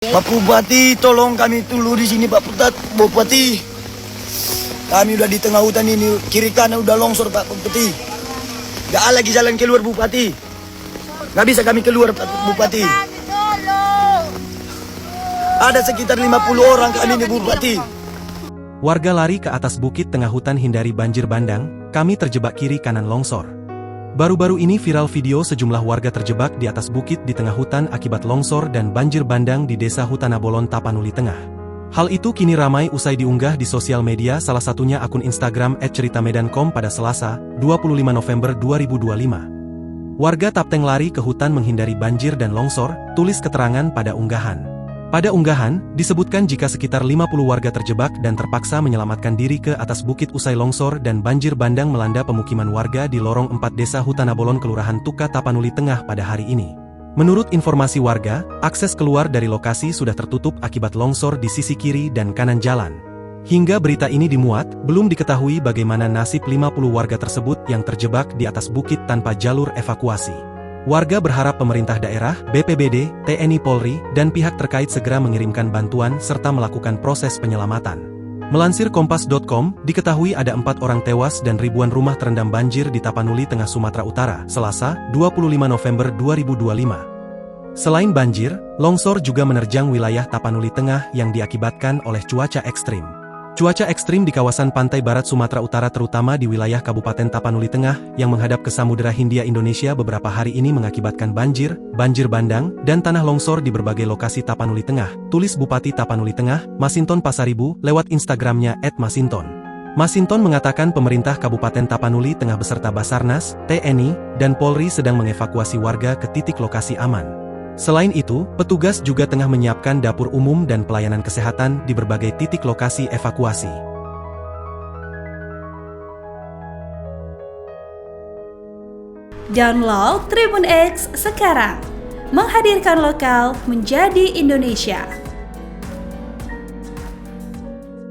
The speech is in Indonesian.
Pak Bupati, tolong kami dulu di sini Pak Bupati. Kami udah di tengah hutan ini, kiri kanan udah longsor Pak Bupati. Gak ada lagi jalan keluar Bupati. Gak bisa kami keluar Pak Bupati. Ada sekitar 50 orang kami ini Bupati. Warga lari ke atas bukit tengah hutan hindari banjir bandang, kami terjebak kiri kanan longsor. Baru-baru ini viral video sejumlah warga terjebak di atas bukit di tengah hutan akibat longsor dan banjir bandang di Desa Hutanabolon, Tapanuli Tengah. Hal itu kini ramai usai diunggah di sosial media, salah satunya akun Instagram @ceritamedan.com pada Selasa, 25 November 2025. Warga Tapteng lari ke hutan menghindari banjir dan longsor, tulis keterangan pada unggahan. Pada unggahan, disebutkan jika sekitar 50 warga terjebak dan terpaksa menyelamatkan diri ke atas bukit usai longsor dan banjir bandang melanda pemukiman warga di lorong 4 Desa Hutanabolon, Kelurahan Tuka, Tapanuli Tengah pada hari ini. Menurut informasi warga, akses keluar dari lokasi sudah tertutup akibat longsor di sisi kiri dan kanan jalan. Hingga berita ini dimuat, belum diketahui bagaimana nasib 50 warga tersebut yang terjebak di atas bukit tanpa jalur evakuasi. Warga berharap pemerintah daerah, BPBD, TNI Polri, dan pihak terkait segera mengirimkan bantuan serta melakukan proses penyelamatan. Melansir Kompas.com, diketahui ada 4 orang tewas dan ribuan rumah terendam banjir di Tapanuli Tengah, Sumatera Utara, Selasa, 25 November 2025. Selain banjir, longsor juga menerjang wilayah Tapanuli Tengah yang diakibatkan oleh cuaca ekstrim. Cuaca ekstrim di kawasan pantai barat Sumatera Utara terutama di wilayah Kabupaten Tapanuli Tengah yang menghadap ke Samudera Hindia Indonesia beberapa hari ini mengakibatkan banjir, banjir bandang, dan tanah longsor di berbagai lokasi Tapanuli Tengah, tulis Bupati Tapanuli Tengah, Masinton Pasaribu, lewat Instagramnya @masinton. Masinton mengatakan pemerintah Kabupaten Tapanuli Tengah beserta Basarnas, TNI, dan Polri sedang mengevakuasi warga ke titik lokasi aman. Selain itu, petugas juga tengah menyiapkan dapur umum dan pelayanan kesehatan di berbagai titik lokasi evakuasi. Download Tribun X sekarang, menghadirkan lokal menjadi Indonesia.